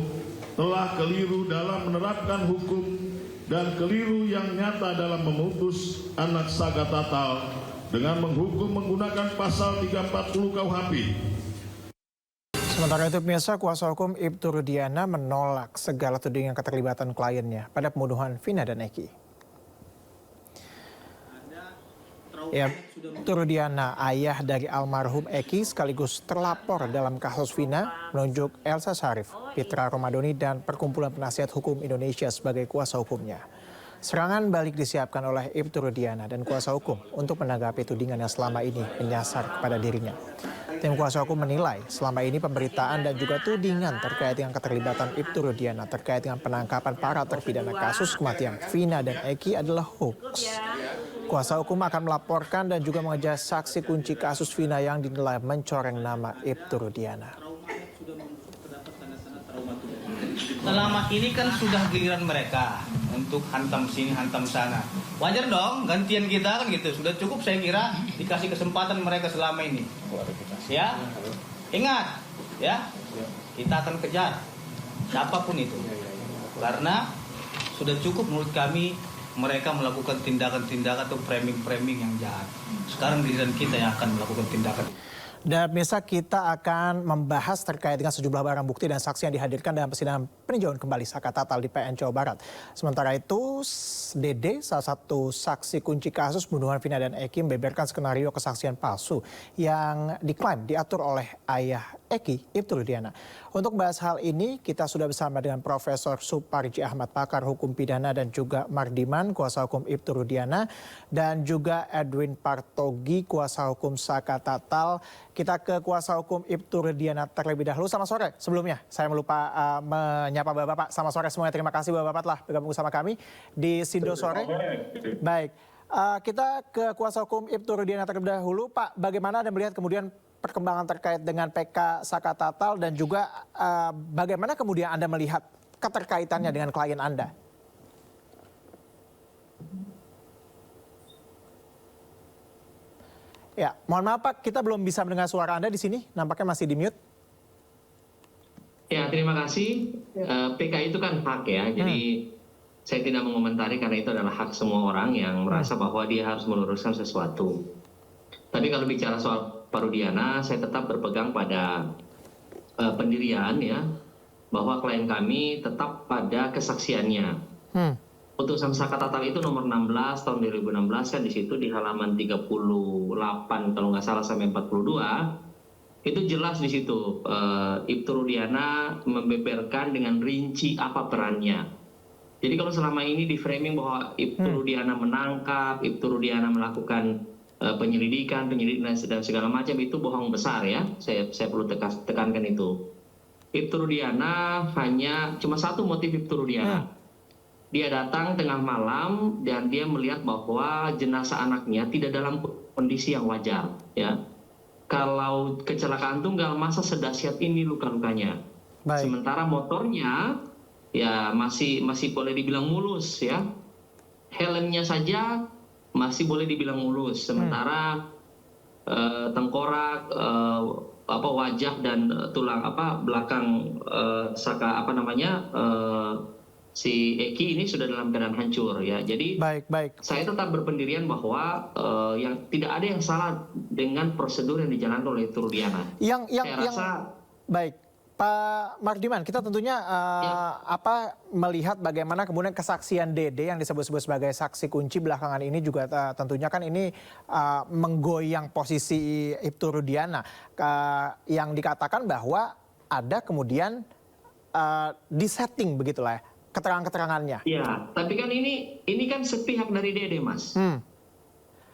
Speaker 18: telah keliru dalam menerapkan hukum dan keliru yang nyata dalam memutus anak Saka Tatal dengan menghukum menggunakan pasal 340 KUHP.
Speaker 1: Sementara itu pemirsa, kuasa hukum Ibtu Rudiana menolak segala tudingan keterlibatan kliennya pada pembunuhan Vina dan Eki. Ya, Ibtu Rudiana, ayah dari almarhum Eki sekaligus terlapor dalam kasus Vina, menunjuk Elsa Syarif, Fitra Romadoni dan Perkumpulan Penasihat Hukum Indonesia sebagai kuasa hukumnya. Serangan balik disiapkan oleh Ibtu Rudiana dan kuasa hukum untuk menanggapi tudingan yang selama ini menyasar kepada dirinya. Tim kuasa hukum menilai selama ini pemberitaan dan juga tudingan terkait dengan keterlibatan Ibtu Rudiana terkait dengan penangkapan para terpidana kasus kematian Vina dan Eki adalah hoax. Kuasa hukum akan melaporkan dan juga mengejar saksi kunci kasus Vina yang dinilai mencoreng nama Ibtu Rudiana.
Speaker 19: Selama ini kan sudah giliran mereka untuk hantam sini, hantam sana. Wajar dong, gantian kita kan gitu. Sudah cukup saya kira dikasih kesempatan mereka selama ini. Ya, ingat ya, kita akan kejar siapapun itu. Karena sudah cukup menurut kami mereka melakukan tindakan-tindakan atau framing-framing yang jahat. Sekarang giliran kita yang akan melakukan tindakan.
Speaker 1: Dan pemirsa, kita akan membahas terkait dengan sejumlah barang bukti dan saksi yang dihadirkan dalam persidangan peninjauan kembali Saka Tatal di PN Jawa Barat. Sementara itu, Dede, salah satu saksi kunci kasus pembunuhan Vina dan Eki, membeberkan skenario kesaksian palsu yang diklaim diatur oleh ayah Eki, Ibtu Rudiana. Untuk membahas hal ini, kita sudah bersama dengan Profesor Suparji Ahmad, pakar hukum pidana, dan juga Mardiman, kuasa hukum Ibtu Rudiana, dan juga Edwin Partogi, kuasa hukum Saka Tatal. Kita ke kuasa hukum Ibtu Rudiana terlebih dahulu. Selamat sore. Sebelumnya, saya melupa menyapa Bapak-Bapak. Selamat sore semuanya. Terima kasih Bapak-Bapak telah bergabung bersama kami di Sindo Sore. Baik, kita ke kuasa hukum Ibtu Rudiana terlebih dahulu. Pak, bagaimana Anda melihat kemudian perkembangan terkait dengan PK Saka Tatal dan juga bagaimana kemudian Anda melihat keterkaitannya dengan klien Anda? Ya, mohon maaf Pak, kita belum bisa mendengar suara Anda di sini, nampaknya masih di mute.
Speaker 20: Ya, terima kasih. PK itu kan hak ya, jadi saya tidak mengomentari karena itu adalah hak semua orang yang merasa bahwa dia harus meluruskan sesuatu. Tapi kalau bicara soal Pak Rudiana, saya tetap berpegang pada pendirian ya, bahwa klien kami tetap pada kesaksiannya. Putusan Saka Tatal itu nomor 16 tahun 2016 kan di situ di halaman 38 kalau nggak salah sampai 42 itu jelas di situ Ibtu Rudiana membeberkan dengan rinci apa perannya. Jadi kalau selama ini di framing bahwa Ibtu Rudiana menangkap, Ibtu Rudiana melakukan penyelidikan dan segala macam, itu bohong besar ya. Saya perlu tekankan itu. Ibtu Rudiana hanya cuma satu motif Ibtu Rudiana. Dia datang tengah malam dan dia melihat bahwa jenazah anaknya tidak dalam kondisi yang wajar ya. Kalau kecelakaan tunggal masa sedahsyat ini luka-lukanya. Sementara motornya ya masih boleh dibilang mulus ya. Helmnya saja masih boleh dibilang mulus. Sementara tengkorak, wajah dan tulang belakang Saka si Eki ini sudah dalam keadaan hancur ya. Jadi saya tetap berpendirian bahwa yang tidak ada yang salah dengan prosedur yang dijalankan oleh Rudiana.
Speaker 1: Baik, Pak Mardiman, kita tentunya melihat bagaimana kemudian kesaksian Dede yang disebut-sebut sebagai saksi kunci belakangan ini juga tentunya kan ini menggoyang posisi Ibtu Rudiana yang dikatakan bahwa ada kemudian disetting begitulah ya, keterangan-keterangannya.
Speaker 20: Ya, tapi kan ini kan sepihak dari Dede, Mas.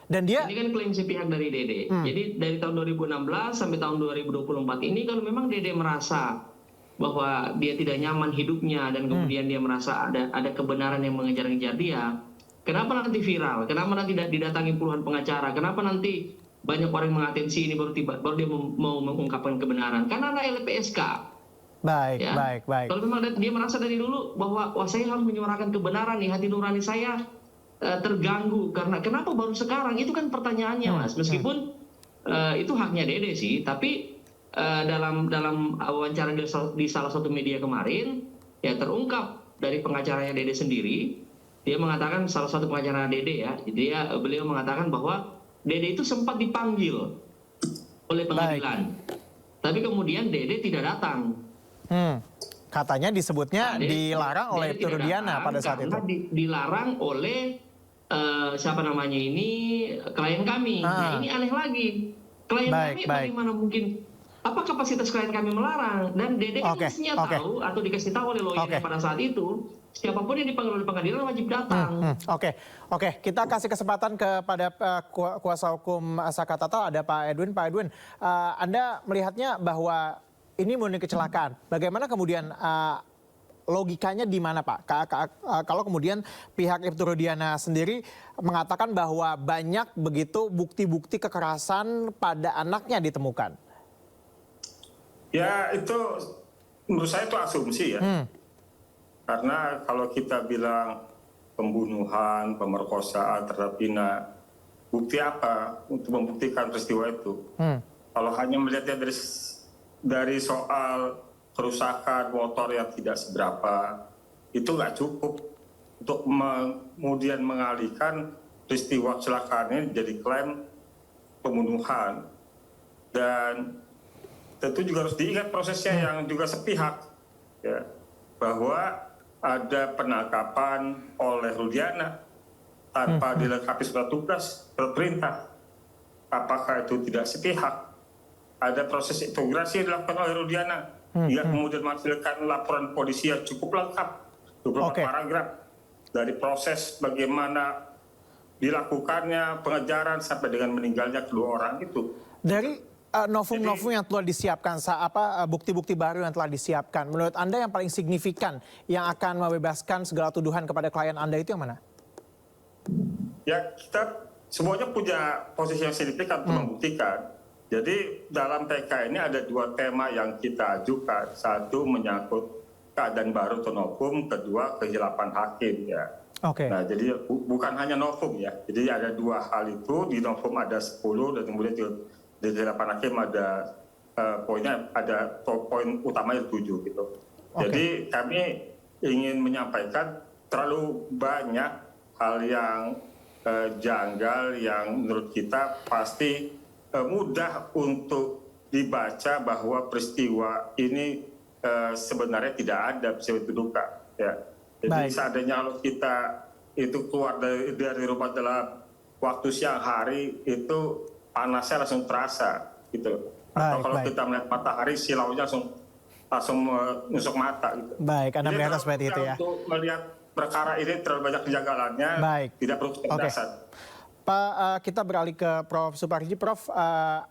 Speaker 1: Dan dia
Speaker 20: ini kan klaim sepihak dari Dede. Jadi dari tahun 2016 sampai tahun 2024 ini kalau memang Dede merasa bahwa dia tidak nyaman hidupnya dan kemudian dia merasa ada kebenaran yang mengejar-ngejar dia, kenapa nanti viral? Kenapa nanti didatangi puluhan pengacara? Kenapa nanti banyak orang mengatensi ini baru dia mau mengungkapkan kebenaran? Karena ada LPSK.
Speaker 1: Baik.
Speaker 20: Kalau memang dia merasa dari dulu bahwa saya harus menyuarakan kebenaran nih, hati nurani saya terganggu karena kenapa baru sekarang? Itu kan pertanyaannya, Mas. Meskipun itu haknya Dede sih, tapi dalam wawancara di salah satu media kemarin ya terungkap dari pengacaranya Dede sendiri. Dia mengatakan, salah satu pengacara Dede ya, beliau mengatakan bahwa Dede itu sempat dipanggil oleh pengadilan, tapi kemudian Dede tidak datang.
Speaker 1: Katanya disebutnya dilarang oleh Ibtu Rudiana pada saat itu.
Speaker 20: Dilarang oleh klien kami. Nah ini aneh lagi. Klien kami bagaimana mungkin? Apa kapasitas klien kami melarang? Dan Dede mestinya tahu atau dikasih tahu oleh lawyernya pada saat itu, siapapun yang dipanggil oleh pengadilan wajib datang.
Speaker 1: Oke. Kita kasih kesempatan kepada kuasa hukum Saka Tatal, ada Pak Edwin. Pak Edwin, Anda melihatnya bahwa ini murni kecelakaan. Bagaimana kemudian logikanya di mana Pak? Kalau kemudian pihak Ibtu Rudiana sendiri mengatakan bahwa banyak begitu bukti-bukti kekerasan pada anaknya ditemukan.
Speaker 21: Ya itu menurut saya itu asumsi ya. Karena kalau kita bilang pembunuhan, pemerkosaan terhadap Vina, bukti apa untuk membuktikan peristiwa itu? Kalau hanya melihatnya dari soal kerusakan motor yang tidak seberapa, itu nggak cukup untuk kemudian mengalihkan peristiwa kecelakaan ini jadi klaim pembunuhan. Dan tentu juga harus diingat prosesnya yang juga sepihak, ya, bahwa ada penangkapan oleh Rudiana tanpa dilengkapi surat tugas, surat perintah. Apakah itu tidak sepihak? Ada proses integrasi yang dilakukan oleh Rudiana hingga kemudian menghasilkan laporan polisi yang cukup lengkap, 24 paragraf dari proses bagaimana dilakukannya pengejaran sampai dengan meninggalnya kedua orang itu.
Speaker 1: Dari novum-novum yang telah disiapkan, bukti-bukti baru yang telah disiapkan, menurut Anda yang paling signifikan yang akan membebaskan segala tuduhan kepada klien Anda itu yang mana?
Speaker 21: Ya, kita semuanya punya posisi yang signifikan untuk membuktikan. Jadi dalam PK ini ada 2 tema yang kita ajukan. Satu menyangkut keadaan baru atau novum, kedua kehilapan hakim ya. Nah, jadi bukan hanya novum ya. Jadi ada 2 hal itu. Di novum ada 10 dan kemudian di kehilapan hakim ada poinnya, ada poin utamanya 7 gitu. Jadi kami ingin menyampaikan terlalu banyak hal yang janggal yang menurut kita pasti mudah untuk dibaca bahwa peristiwa ini sebenarnya tidak ada peristiwa itu duka. Ya. Jadi seandainya kalau kita itu keluar dari rumah dalam waktu siang hari itu panasnya langsung terasa gitu. Atau kalau kita melihat matahari silaunya langsung menusuk mata gitu.
Speaker 1: Baik, Anda melihat seperti itu ya.
Speaker 21: Untuk melihat perkara ini terlalu banyak kejanggalannya, tidak perlu kecerdasan.
Speaker 1: Pak, kita beralih ke Prof. Suparji. Prof,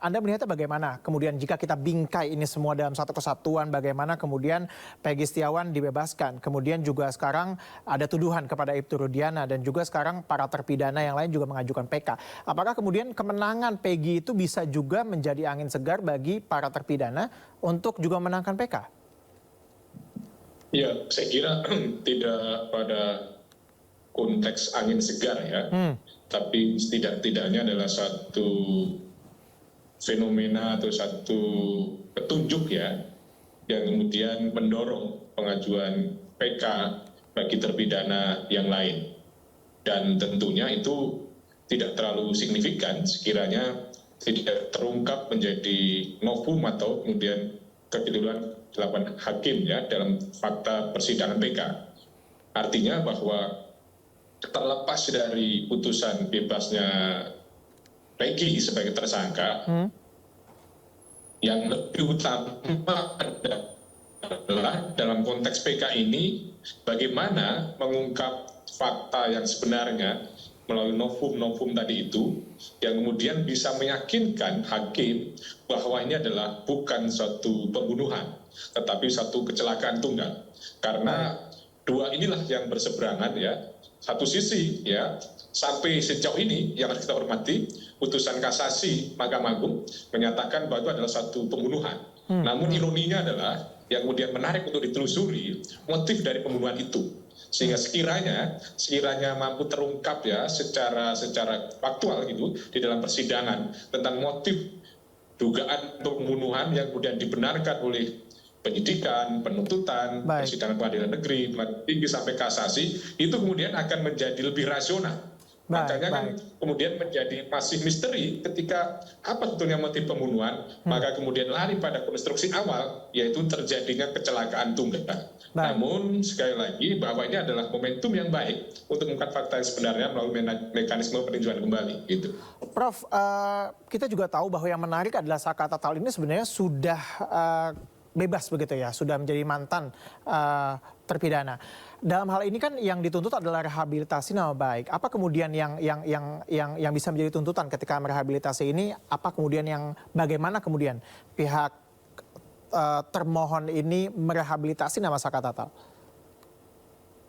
Speaker 1: Anda melihatnya bagaimana? Kemudian jika kita bingkai ini semua dalam satu kesatuan, bagaimana kemudian Peggy Setiawan dibebaskan? Kemudian juga sekarang ada tuduhan kepada Ibtu Rudiana dan juga sekarang para terpidana yang lain juga mengajukan PK. Apakah kemudian kemenangan Peggy itu bisa juga menjadi angin segar bagi para terpidana untuk juga menangkan PK?
Speaker 4: Ya, saya kira tidak pada konteks angin segar ya. Tapi setidak-tidaknya adalah satu fenomena atau satu petunjuk ya yang kemudian mendorong pengajuan PK bagi terpidana yang lain. Dan tentunya itu tidak terlalu signifikan sekiranya tidak terungkap menjadi novum atau kemudian keketurunan 8 hakim ya dalam fakta persidangan PK. Artinya bahwa terlepas dari putusan bebasnya Peggy sebagai tersangka, yang lebih utama adalah dalam konteks PK ini bagaimana mengungkap fakta yang sebenarnya melalui novum tadi itu yang kemudian bisa meyakinkan hakim bahwa ini adalah bukan suatu pembunuhan tetapi satu kecelakaan tunggal. Karena 2 inilah yang berseberangan ya. Satu sisi ya, sampai sejauh ini yang harus kita hormati, putusan kasasi Mahkamah Agung menyatakan bahwa itu adalah satu pembunuhan. Namun ironinya adalah yang kemudian menarik untuk ditelusuri motif dari pembunuhan itu. Sehingga sekiranya mampu terungkap ya secara faktual gitu di dalam persidangan tentang motif dugaan pembunuhan yang kemudian dibenarkan oleh penyidikan, penuntutan, persidangan pengadilan negeri, tinggi sampai kasasi, itu kemudian akan menjadi lebih rasional. Makanya kan kemudian menjadi masih misteri ketika apa sebetulnya motif pembunuhan, maka kemudian lari pada konstruksi awal, yaitu terjadinya kecelakaan tunggal. Namun sekali lagi bahwa ini adalah momentum yang baik untuk mengungkap fakta yang sebenarnya melalui mekanisme peninjauan kembali. Gitu.
Speaker 1: Prof, kita juga tahu bahwa yang menarik adalah Saka Tatal ini sebenarnya sudah bebas begitu ya, sudah menjadi mantan terpidana. Dalam hal ini kan yang dituntut adalah rehabilitasi nama baik. Apa kemudian yang bisa menjadi tuntutan ketika merehabilitasi ini? Apa kemudian bagaimana kemudian pihak termohon ini merehabilitasi nama Saka Tatal?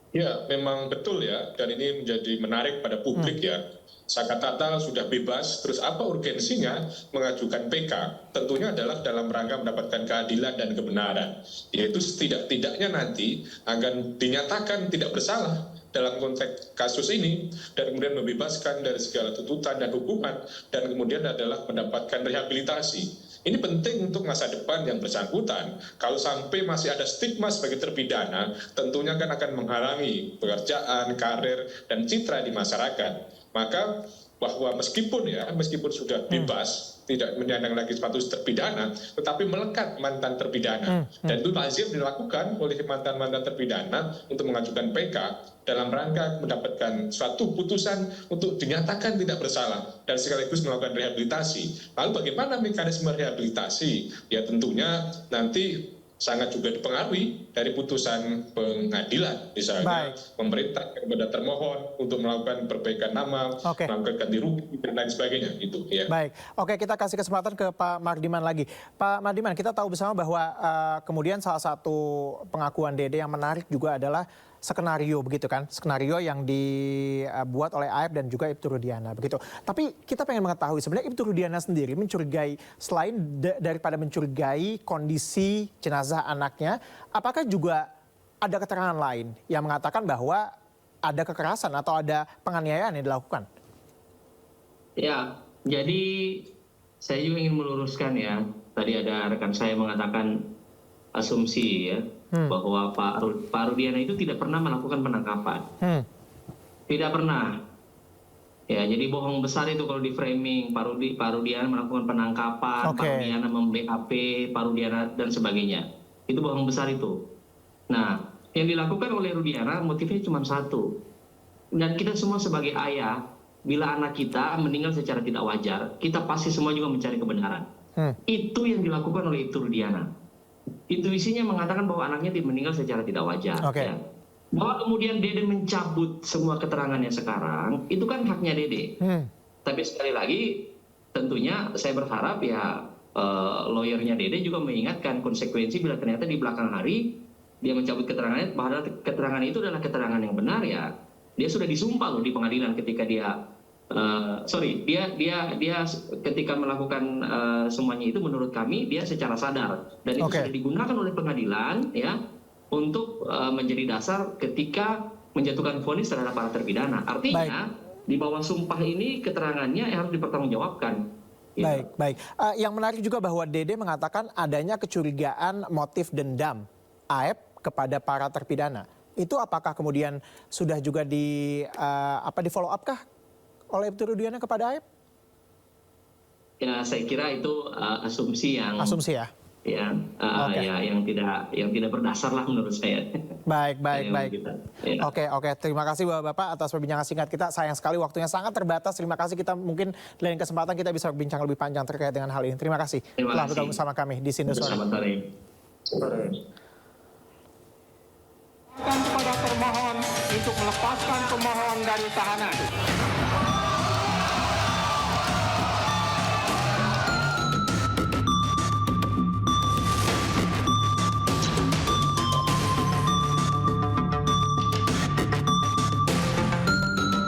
Speaker 4: Ya, memang betul ya, dan ini menjadi menarik pada publik ya. Saka Tatal sudah bebas, terus apa urgensinya mengajukan PK? Tentunya adalah dalam rangka mendapatkan keadilan dan kebenaran. Yaitu setidak-tidaknya nanti akan dinyatakan tidak bersalah dalam konteks kasus ini, dan kemudian membebaskan dari segala tuntutan dan hukuman, dan kemudian adalah mendapatkan rehabilitasi. Ini penting untuk masa depan yang bersangkutan. Kalau sampai masih ada stigma sebagai terpidana, tentunya kan akan menghalangi pekerjaan, karir, dan citra di masyarakat. Maka bahwa meskipun sudah bebas, tidak menyandang lagi status terpidana, tetapi melekat mantan terpidana. Dan itu lazim dilakukan oleh mantan-mantan terpidana untuk mengajukan PK dalam rangka mendapatkan suatu putusan untuk dinyatakan tidak bersalah dan sekaligus melakukan rehabilitasi. Lalu bagaimana mekanisme rehabilitasi? Ya tentunya nanti sangat juga dipengaruhi dari putusan pengadilan, misalnya pemerintah kepada termohon untuk melakukan perbaikan nama, melakukan ganti rugi dan lain sebagainya. Itu ya.
Speaker 1: Baik, oke, kita kasih kesempatan ke Pak Mardiman lagi. Pak Mardiman, kita tahu bersama bahwa kemudian salah satu pengakuan Dede yang menarik juga adalah skenario begitu kan, skenario yang dibuat oleh Aep dan juga Ibtu Rudiana begitu. Tapi kita pengen mengetahui sebenarnya Ibtu Rudiana sendiri mencurigai selain daripada mencurigai kondisi jenazah anaknya, apakah juga ada keterangan lain yang mengatakan bahwa ada kekerasan atau ada penganiayaan yang dilakukan?
Speaker 20: Ya, jadi saya juga ingin meluruskan ya. Tadi ada rekan saya mengatakan asumsi ya bahwa Pak Rudiana itu tidak pernah melakukan penangkapan. Tidak pernah. Ya, jadi bohong besar itu kalau di framing Pak Rudiana melakukan penangkapan, Pak Rudiana mem-BAP, Pak Rudiana dan sebagainya. Itu bohong besar itu. Nah, yang dilakukan oleh Rudiana motifnya cuma satu. Dan kita semua sebagai ayah, bila anak kita meninggal secara tidak wajar, kita pasti semua juga mencari kebenaran. Itu yang dilakukan oleh Ibtu Rudiana. Intuisinya mengatakan bahwa anaknya meninggal secara tidak wajar. Ya. Bahwa kemudian Dede mencabut semua keterangannya sekarang, itu kan haknya Dede. Tapi sekali lagi, tentunya saya berharap ya lawyernya Dede juga mengingatkan konsekuensi bila ternyata di belakang hari dia mencabut keterangannya, padahal keterangan itu adalah keterangan yang benar ya. Dia sudah disumpah loh di pengadilan ketika dia dia ketika melakukan semuanya itu menurut kami dia secara sadar dan itu sudah digunakan oleh pengadilan ya untuk menjadi dasar ketika menjatuhkan vonis terhadap para terpidana. Artinya di bawah sumpah ini keterangannya harus dipertanggungjawabkan.
Speaker 1: Baik. Yang menarik juga bahwa Dede mengatakan adanya kecurigaan motif dendam Aep kepada para terpidana. Itu apakah kemudian sudah juga di follow up kah oleh Ibtu Rudiana kepada Aep?
Speaker 20: Ya, saya kira itu asumsi yang
Speaker 1: ya.
Speaker 20: Ya, yang tidak berdasar lah menurut saya.
Speaker 1: Baik. Oke. Terima kasih Bapak atas perbincangan singkat kita. Sayang sekali waktunya sangat terbatas. Terima kasih, kita mungkin lain kesempatan kita bisa berbincang lebih panjang terkait dengan hal ini. Terima kasih telah bergabung sama kami di Sindo Sore.
Speaker 6: Kepada termohon untuk melepaskan pemohon dari tahanan.